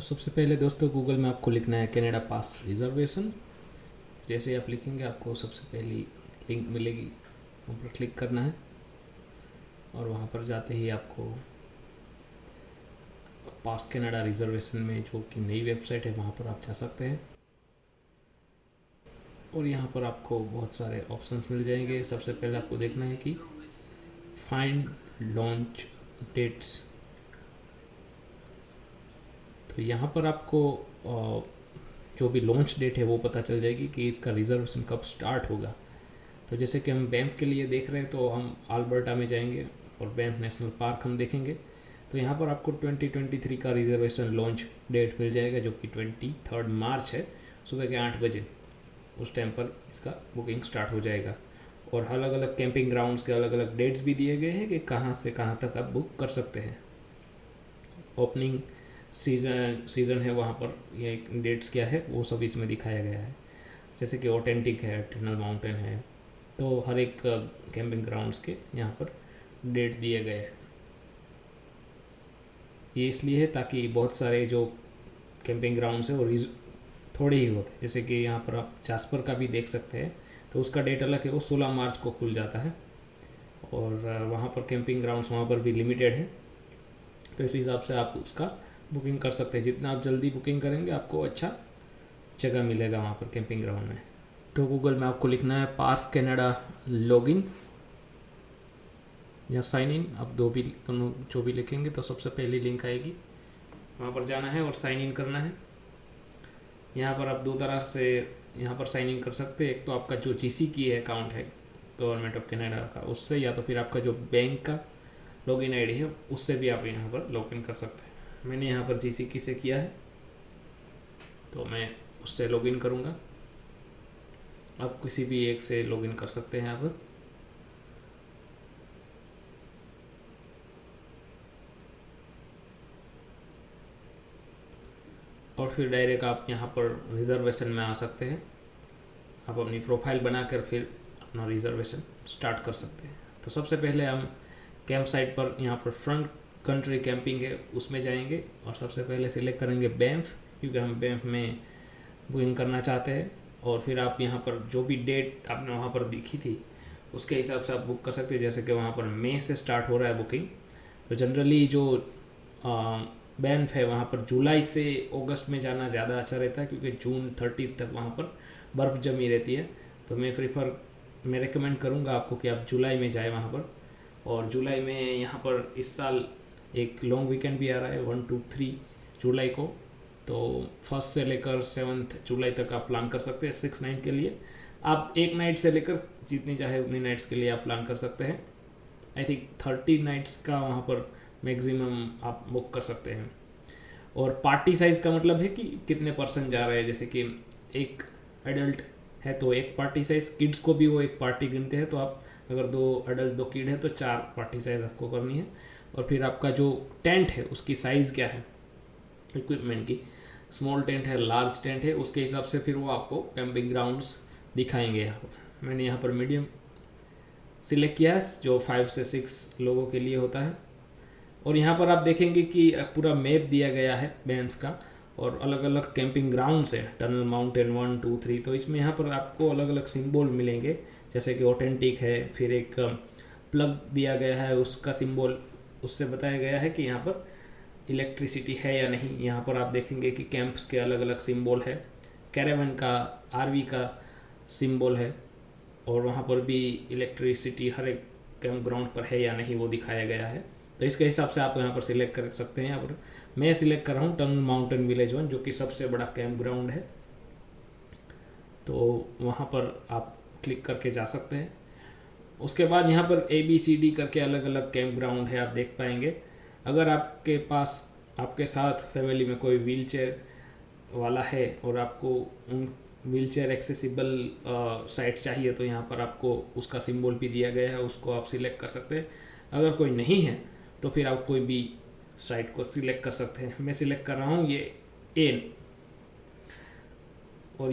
सबसे पहले दोस्तों गूगल में आपको लिखना है कनाडा पास रिजर्वेशन। जैसे ही आप लिखेंगे आपको सबसे पहली लिंक मिलेगी, वहाँ पर क्लिक करना है और वहाँ पर जाते ही आपको पास कनाडा रिजर्वेशन में जो कि नई वेबसाइट है वहाँ पर आप जा सकते हैं। और यहाँ पर आपको बहुत सारे ऑप्शंस मिल जाएंगे। सबसे पहले आपको देखना है कि फाइंड लॉन्च डेट्स। तो यहाँ पर आपको जो भी लॉन्च डेट है वो पता चल जाएगी कि इसका रिजर्वेशन कब स्टार्ट होगा। तो जैसे कि हम बैंफ के लिए देख रहे हैं तो हम अल्बर्टा में जाएंगे और बैंफ नेशनल पार्क हम देखेंगे। तो यहाँ पर आपको 2023 का रिजर्वेशन लॉन्च डेट मिल जाएगा जो कि 23 मार्च है, सुबह के 8 बजे। उस टाइम पर इसका बुकिंग स्टार्ट हो जाएगा। और अलग अलग कैंपिंग ग्राउंड्स के अलग अलग डेट्स भी दिए गए हैं कि कहाँ से कहाँ तक आप बुक कर सकते हैं। ओपनिंग सीज़न है वहाँ पर, ये डेट्स क्या है वो सब इसमें दिखाया गया है। जैसे कि ऑथेंटिक है, टनल माउंटेन है, तो हर एक कैंपिंग ग्राउंड्स के यहाँ पर डेट दिए गए हैं। ये इसलिए है ताकि बहुत सारे जो कैंपिंग ग्राउंड्स है वो थोड़े ही होते हैं। जैसे कि यहाँ पर आप जास्पर का भी देख सकते हैं, तो उसका डेट अलग है, वो 16 मार्च को खुल जाता है। और वहाँ पर कैंपिंग ग्राउंड्स वहाँ पर भी लिमिटेड है, तो इस हिसाब से आप उसका बुकिंग कर सकते हैं। जितना आप जल्दी बुकिंग करेंगे आपको अच्छा जगह मिलेगा वहाँ पर कैंपिंग ग्राउंड में। तो गूगल में आपको लिखना है पार्स कनाडा लॉगिन या साइन इन। आप दोनों जो भी लिखेंगे तो सबसे पहली लिंक आएगी, वहाँ पर जाना है और साइन इन करना है। यहाँ पर आप दो तरह से यहाँ पर साइन इन कर सकते हैं। एक तो आपका जो GCK अकाउंट है गवर्नमेंट ऑफ कनाडा का, उससे, या तो फिर आपका जो बैंक का लॉगिन आईडी है उससे भी आप यहाँ पर लॉगिन कर सकते हैं। मैंने यहाँ पर GCK से किया है तो मैं उससे लॉगिन करूँगा। आप किसी भी एक से लॉगिन कर सकते हैं यहाँ पर। और फिर डायरेक्ट आप यहाँ पर रिजर्वेशन में आ सकते हैं। आप अपनी प्रोफाइल बनाकर फिर अपना रिजर्वेशन स्टार्ट कर सकते हैं। तो सबसे पहले हम कैंप साइट पर, यहाँ पर फ्रंट कंट्री कैंपिंग है उसमें जाएंगे और सबसे पहले सिलेक्ट करेंगे बैंफ, क्योंकि हम बैंफ में बुकिंग करना चाहते हैं। और फिर आप यहाँ पर जो भी डेट आपने वहाँ पर दिखी थी उसके हिसाब से आप बुक कर सकते हैं। जैसे कि वहाँ पर मई से स्टार्ट हो रहा है बुकिंग, तो जनरली जो बैंफ है वहाँ पर जुलाई से अगस्त में जाना ज़्यादा अच्छा रहता है, क्योंकि जून 30 तक वहाँ पर बर्फ़ जमी रहती है। तो मैं रिकमेंड करूँगा आपको कि आप जुलाई में जाए वहाँ पर। और जुलाई में यहाँ पर इस साल एक लॉन्ग वीकेंड भी आ रहा है 1, 2, 3 जुलाई को। तो 1 से लेकर 7 जुलाई तक आप प्लान कर सकते हैं 6 नाइट के लिए। आप एक नाइट से लेकर जितनी चाहे उतनी नाइट्स के लिए आप प्लान कर सकते हैं। आई थिंक 30 नाइट्स का वहाँ पर मैक्सिमम आप बुक कर सकते हैं। और पार्टी साइज़ का मतलब है कि कितने पर्सन जा रहे हैं। जैसे कि एक एडल्ट है तो एक पार्टी साइज़, किड्स को भी वो एक पार्टी गिनते हैं। तो आप अगर 2 एडल्ट 2 किड है तो 4 पार्टी साइज़ आपको करनी है। और फिर आपका जो टेंट है उसकी साइज़ क्या है इक्विपमेंट की, स्मॉल टेंट है, लार्ज टेंट है, उसके हिसाब से फिर वो आपको कैंपिंग ग्राउंड्स दिखाएंगे। यहाँ पर मैंने यहाँ पर मीडियम सिलेक्ट किया है जो 5 से 6 लोगों के लिए होता है। और यहाँ पर आप देखेंगे कि पूरा मैप दिया गया है बैंफ का और अलग अलग कैंपिंग ग्राउंड्स है, टनल माउंटेन 1, 2, 3। तो इसमें यहाँ पर आपको अलग अलग सिंबल मिलेंगे, जैसे कि ऑथेंटिक है, फिर एक प्लग दिया गया है उसका सिंबल, उससे बताया गया है कि यहाँ पर इलेक्ट्रिसिटी है या नहीं। यहाँ पर आप देखेंगे कि कैंप्स के अलग अलग सिंबल है, कैरावन का, RV का सिंबल है, और वहाँ पर भी इलेक्ट्रिसिटी हर एक कैंप ग्राउंड पर है या नहीं वो दिखाया गया है। तो इसके हिसाब से आप यहाँ पर सिलेक्ट कर सकते हैं। यहाँ पर मैं सिलेक्ट कर रहा हूँ टनल माउंटेन विलेज 1, जो कि सबसे बड़ा कैंप ग्राउंड है। तो वहाँ पर आप क्लिक करके जा सकते हैं। उसके बाद यहाँ पर ABCD करके अलग अलग कैंप ग्राउंड है, आप देख पाएंगे। अगर आपके पास, आपके साथ फैमिली में कोई व्हील चेयर वाला है और आपको उन व्हील चेयर एक्सेसिबल साइट चाहिए तो यहाँ पर आपको उसका सिंबल भी दिया गया है, उसको आप सिलेक्ट कर सकते हैं। अगर कोई नहीं है तो फिर आप कोई भी साइट को सिलेक्ट कर सकते हैं। मैं सिलेक्ट कर रहा हूँ ये A। और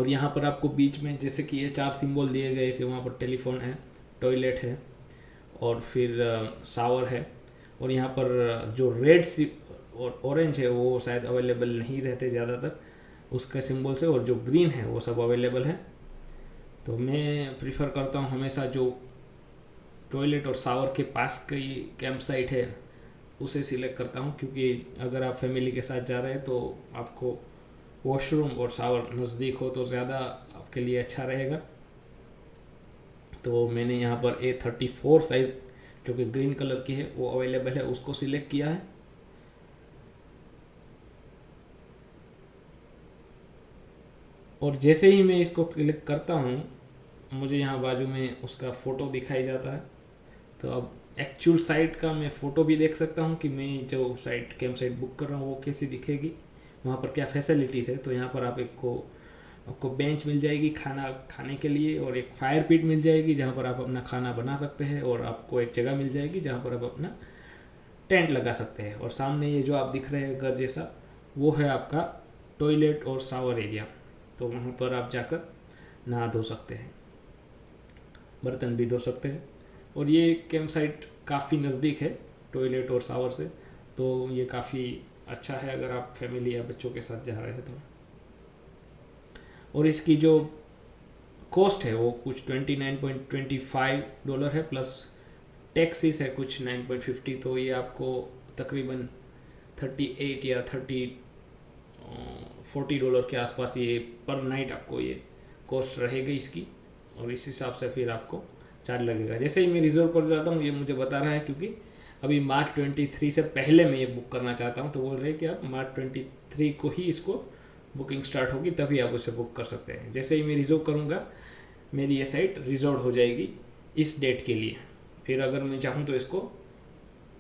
यहाँ पर आपको बीच में जैसे कि ये 4 सिंबल दिए गए कि वहाँ पर टेलीफोन है, टॉयलेट है और फिर शावर है। और यहाँ पर जो रेड और ऑरेंज है वो शायद अवेलेबल नहीं रहते ज़्यादातर उसके सिंबल से, और जो ग्रीन है वो सब अवेलेबल है। तो मैं प्रीफर करता हूँ हमेशा जो टॉयलेट और शावर के पास की कैंप साइट है उसे सिलेक्ट करता हूँ, क्योंकि अगर आप फैमिली के साथ जा रहे हैं तो आपको वॉशरूम और शावर नज़दीक हो तो ज़्यादा आपके लिए अच्छा रहेगा। तो मैंने यहाँ पर A34 साइज़ जो कि ग्रीन कलर की है वो अवेलेबल है, उसको सिलेक्ट किया है। और जैसे ही मैं इसको क्लिक करता हूँ मुझे यहाँ बाजू में उसका फ़ोटो दिखाई जाता है। तो अब एक्चुअल साइट का मैं फ़ोटो भी देख सकता हूँ कि मैं जो साइट कैंप साइट बुक कर रहा हूँ वो कैसी दिखेगी, वहाँ पर क्या फैसिलिटीज़ है। तो यहाँ पर आपको बेंच मिल जाएगी खाना खाने के लिए, और एक फायर पिट मिल जाएगी जहाँ पर आप अपना खाना बना सकते हैं, और आपको एक जगह मिल जाएगी जहाँ पर आप अपना टेंट लगा सकते हैं। और सामने ये जो आप दिख रहे हैं घर जैसा वो है आपका टॉयलेट और शावर एरिया। तो वहाँ पर आप जाकर नहा धो सकते हैं, बर्तन भी धो सकते हैं। और ये कैंप साइट काफ़ी नज़दीक है टॉयलेट और शावर से, तो ये काफ़ी अच्छा है अगर आप फैमिली या बच्चों के साथ जा रहे हैं तो। और इसकी जो कॉस्ट है वो कुछ $29.25 है, प्लस टैक्सीस है कुछ 9.50। तो ये आपको तकरीबन 38 या $40 के आसपास ये पर नाइट आपको ये कॉस्ट रहेगी इसकी। और इस हिसाब से फिर आपको चार्ज लगेगा। जैसे ही मैं रिजर्व पर जाता हूँ ये मुझे बता रहा है, क्योंकि अभी मार्च 23 से पहले मैं ये बुक करना चाहता हूँ। तो बोल रहे हैं कि आप मार्च 23 को ही इसको बुकिंग स्टार्ट होगी तभी आप उसे बुक कर सकते हैं। जैसे ही मैं रिजर्व करूँगा मेरी ये साइट रिजर्व हो जाएगी इस डेट के लिए। फिर अगर मैं चाहूँ तो इसको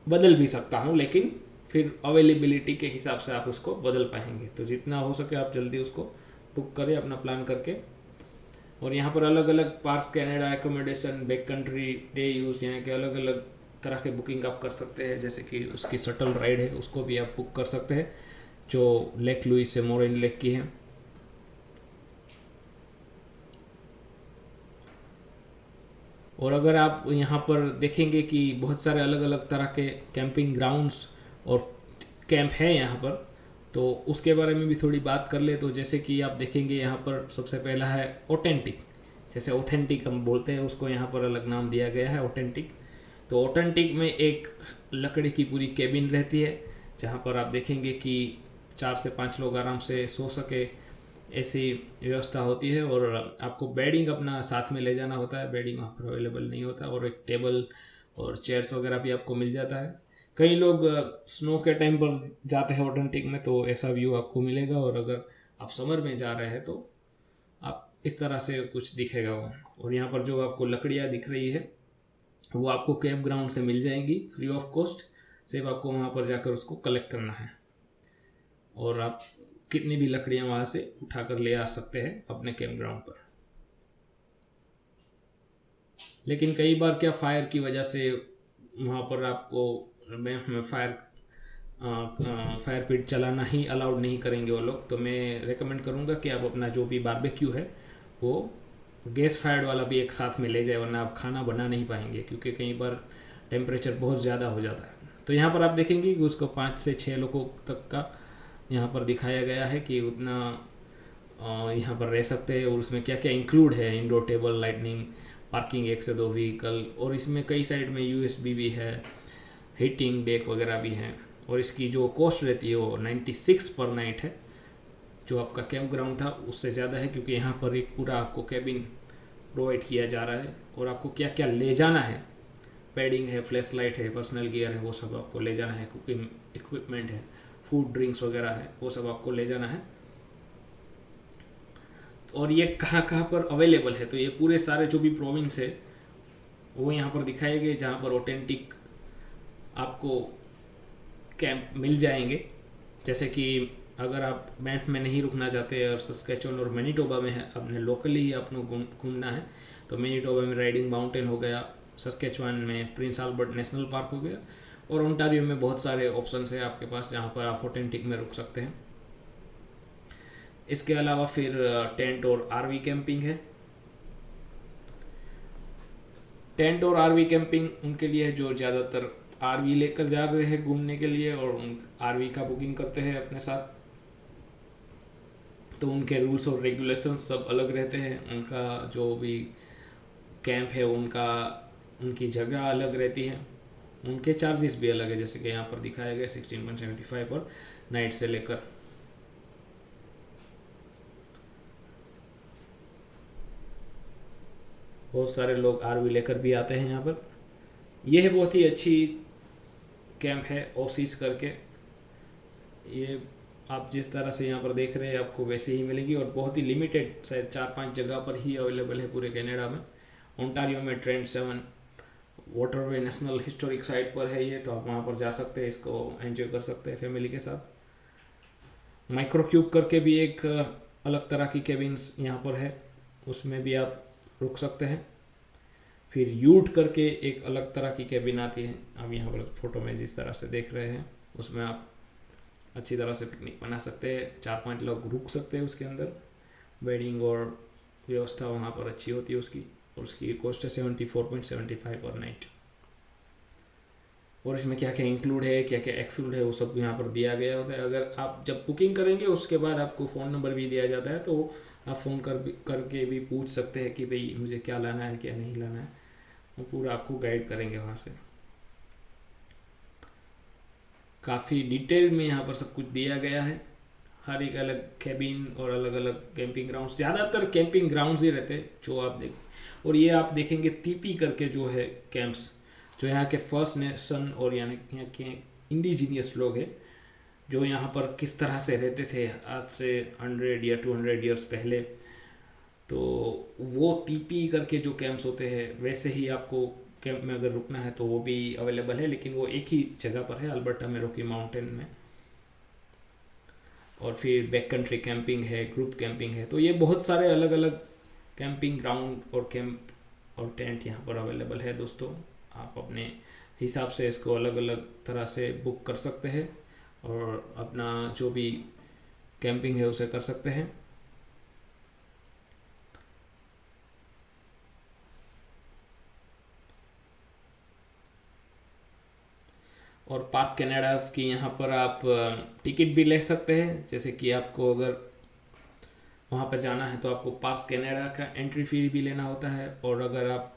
बदल भी सकता हूँ, लेकिन फिर अवेलेबिलिटी के हिसाब से आप उसको बदल पाएंगे। तो जितना हो सके आप जल्दी उसको बुक करें अपना प्लान करके। और यहाँ पर अलग अलग park Canada accommodation back country day use यहाँ के अलग अलग तरह के बुकिंग आप कर सकते हैं। जैसे कि उसकी शटल राइड है उसको भी आप बुक कर सकते हैं जो लेक लुइस से मोरेन लेक की है। और अगर आप यहाँ पर देखेंगे कि बहुत सारे अलग अलग तरह के कैंपिंग ग्राउंड्स और कैंप हैं यहाँ पर, तो उसके बारे में भी थोड़ी बात कर ले। तो जैसे कि आप देखेंगे यहाँ पर सबसे पहला है ऑथेंटिक। जैसे ऑथेंटिक हम बोलते हैं उसको यहाँ पर अलग नाम दिया गया है ऑथेंटिक। तो ऑथेंटिक में एक लकड़ी की पूरी केबिन रहती है जहाँ पर आप देखेंगे कि 4 से 5 लोग आराम से सो सके ऐसी व्यवस्था होती है। और आपको बेडिंग अपना साथ में ले जाना होता है, बेडिंग वहाँ पर अवेलेबल नहीं होता। और एक टेबल और चेयर्स वगैरह भी आपको मिल जाता है। कई लोग स्नो के टाइम पर जाते हैं ऑथेंटिक में तो ऐसा व्यू आपको मिलेगा। और अगर आप समर में जा रहे हैं तो आप इस तरह से कुछ दिखेगा वो। और यहाँ पर जो आपको लकड़ियाँ दिख रही है वो आपको कैंप ग्राउंड से मिल जाएंगी फ्री ऑफ कॉस्ट। सिर्फ आपको वहाँ पर जाकर उसको कलेक्ट करना है और आप कितनी भी लकड़ियाँ वहाँ से उठाकर ले आ सकते हैं अपने कैंप ग्राउंड पर। लेकिन कई बार क्या फायर की वजह से वहाँ पर आपको फायर पिट चलाना ही अलाउड नहीं करेंगे वो लोग। तो मैं रेकमेंड करूँगा कि आप अपना जो भी बारबेक्यू है वो गैस फायर्ड वाला भी एक साथ में ले जाए, वरना आप खाना बना नहीं पाएंगे क्योंकि कई बार टेम्परेचर बहुत ज़्यादा हो जाता है। तो यहाँ पर आप देखेंगे कि उसको 5 से 6 लोगों तक का यहाँ पर दिखाया गया है कि उतना यहाँ पर रह सकते हैं। और उसमें क्या क्या इंक्लूड है, इंडोर टेबल, लाइटनिंग, पार्किंग 1 से 2 व्हीकल, और इसमें कई साइड में USB भी है, हीटिंग डेक वगैरह भी हैं। और इसकी जो कॉस्ट रहती है वो 96 पर नाइट है, जो आपका कैंप ग्राउंड था उससे ज़्यादा है, क्योंकि यहाँ पर एक पूरा आपको कैबिन प्रोवाइड किया जा रहा है। और आपको क्या क्या ले जाना है, पैडिंग है, फ्लैश लाइट है, पर्सनल गियर है, वो सब आपको ले जाना है, कुकिंग इक्विपमेंट है, फूड ड्रिंक्स वगैरह है, वो सब आपको ले जाना है। और ये कहाँ कहाँ पर अवेलेबल है, तो ये पूरे सारे जो भी प्रोविंस है वो यहाँ पर दिखाए गए जहाँ पर ऑथेंटिक आपको कैंप मिल जाएंगे। जैसे कि अगर आप बैंफ में नहीं रुकना चाहते और सस्केचुअन और मैनिटोबा में है अपने लोकली ही आपको घूमना है तो मैनिटोबा में राइडिंग माउंटेन हो गया, सस्केचुअन में प्रिंस अल्बर्ट नेशनल पार्क हो गया, और ओंटारियो में बहुत सारे ऑप्शंस है आपके पास जहाँ पर आप ऑथेंटिक में रुक सकते हैं। इसके अलावा फिर टेंट और RV कैंपिंग है। टेंट और RV कैंपिंग उनके लिए जो ज़्यादातर आरवी लेकर जा रहे हैं घूमने के लिए और आरवी का बुकिंग करते हैं अपने साथ, तो उनके रूल्स और रेगुलेशंस सब अलग रहते हैं। उनका जो भी कैंप है उनकी जगह अलग रहती है, उनके चार्जेस भी अलग है, जैसे कि यहाँ पर दिखाया गया 16.75 पर नाइट से लेकर। बहुत सारे लोग आरवी लेकर भी आते हैं यहाँ पर। यह बहुत ही अच्छी कैंप है ओसिस करके। ये आप जिस तरह से यहाँ पर देख रहे हैं आपको वैसे ही मिलेगी, और बहुत ही लिमिटेड, शायद 4-5 जगह पर ही अवेलेबल है पूरे कनाडा में। ओंटारियो में trend 7 waterway national historic site पर है ये, तो आप वहाँ पर जा सकते हैं, इसको एंजॉय कर सकते हैं फैमिली के साथ। माइक्रोक्यूब करके भी एक अलग तरह की केबिन्स यहाँ पर है, उसमें भी आप रुक सकते हैं। फिर यूट करके एक अलग तरह की केबिन आती है, आप यहाँ पर फोटो में जिस तरह से देख रहे हैं उसमें आप अच्छी तरह से पिकनिक बना सकते हैं। 4-5 लोग रुक सकते हैं उसके अंदर। बेडिंग और व्यवस्था वहाँ पर अच्छी होती है उसकी, और उसकी कॉस्ट है 74.75 पर नाइट। और इसमें क्या क्या इंक्लूड है, क्या क्या एक्सक्लूड है, वो सब यहाँ पर दिया गया होता है। अगर आप जब बुकिंग करेंगे उसके बाद आपको फ़ोन नंबर भी दिया जाता है, तो आप फ़ोन करके भी पूछ सकते हैं कि भाई मुझे क्या लाना है क्या नहीं लाना है, वो पूरा आपको गाइड करेंगे वहाँ से। काफ़ी डिटेल में यहाँ पर सब कुछ दिया गया है, हर एक अलग कैबिन और अलग अलग कैंपिंग ग्राउंड्स, ज़्यादातर कैंपिंग ग्राउंड्स ही रहते हैं जो आप देख। और ये आप देखेंगे टीपी करके जो है कैंप्स, जो यहाँ के फर्स्ट नेशन और यहाँ के इंडिजीनियस लोग हैं, जो यहाँ पर किस तरह से रहते थे आज से 100 या 200 ईयर्स पहले, तो वो टीपी करके जो कैंप्स होते हैं वैसे ही आपको कैंप में अगर रुकना है तो वो भी अवेलेबल है, लेकिन वो एक ही जगह पर है, अल्बर्टा में, रॉकी माउंटेन में। और फिर बैक कंट्री कैंपिंग है, ग्रुप कैंपिंग है, तो ये बहुत सारे अलग अलग कैंपिंग ग्राउंड और कैंप और टेंट यहाँ पर अवेलेबल है दोस्तों। आप अपने हिसाब से इसको अलग अलग तरह से बुक कर सकते हैं और अपना जो भी कैंपिंग है उसे कर सकते हैं। और पार्क कनाडास की यहाँ पर आप टिकट भी ले सकते हैं, जैसे कि आपको अगर वहाँ पर जाना है तो आपको पार्क कनाडा का एंट्री फी भी लेना होता है। और अगर आप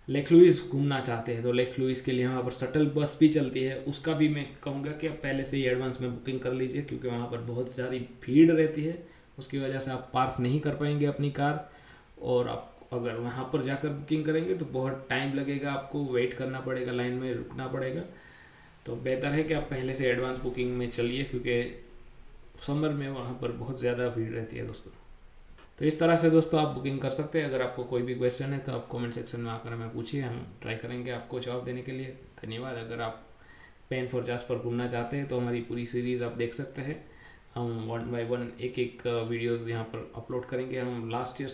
लेक लुइस घूमना चाहते हैं तो लेक लुइस के लिए वहाँ पर शटल बस भी चलती है, उसका भी मैं कहूँगा कि आप पहले से ही एडवांस में बुकिंग कर लीजिए, क्योंकि वहाँ पर बहुत सारी भीड़ रहती है, उसकी वजह से आप पार्क नहीं कर पाएंगे अपनी कार। और आप अगर वहाँ पर जाकर बुकिंग करेंगे तो बहुत टाइम लगेगा, आपको वेट करना पड़ेगा, लाइन में रुकना पड़ेगा। तो बेहतर है कि आप पहले से एडवांस बुकिंग में चलिए, क्योंकि समर में वहाँ पर बहुत ज़्यादा भीड़ रहती है दोस्तों। तो इस तरह से दोस्तों आप बुकिंग कर सकते हैं। अगर आपको कोई भी क्वेश्चन है तो आप कमेंट सेक्शन में आकर हमें पूछिए, हम ट्राई करेंगे आपको जवाब देने के लिए। धन्यवाद। अगर आप पेन फॉर जास्पर घूमना चाहते हैं तो हमारी पूरी सीरीज़ आप देख सकते हैं। हम 1 बाय 1 एक वीडियोज़ यहाँ पर अपलोड करेंगे। हम लास्ट ईयर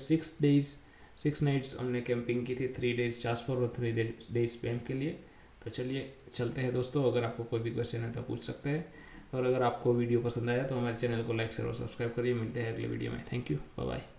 6 नाइट्स हमने कैंपिंग की थी, 3 डेज जास्पर और 3 डेज पैम के लिए। तो चलिए चलते हैं दोस्तों। अगर आपको कोई भी क्वेश्चन है तो पूछ सकते हैं, और अगर आपको वीडियो पसंद आया तो हमारे चैनल को लाइक शेयर और सब्सक्राइब करिए। मिलते हैं अगले वीडियो में। Thank you, bye bye.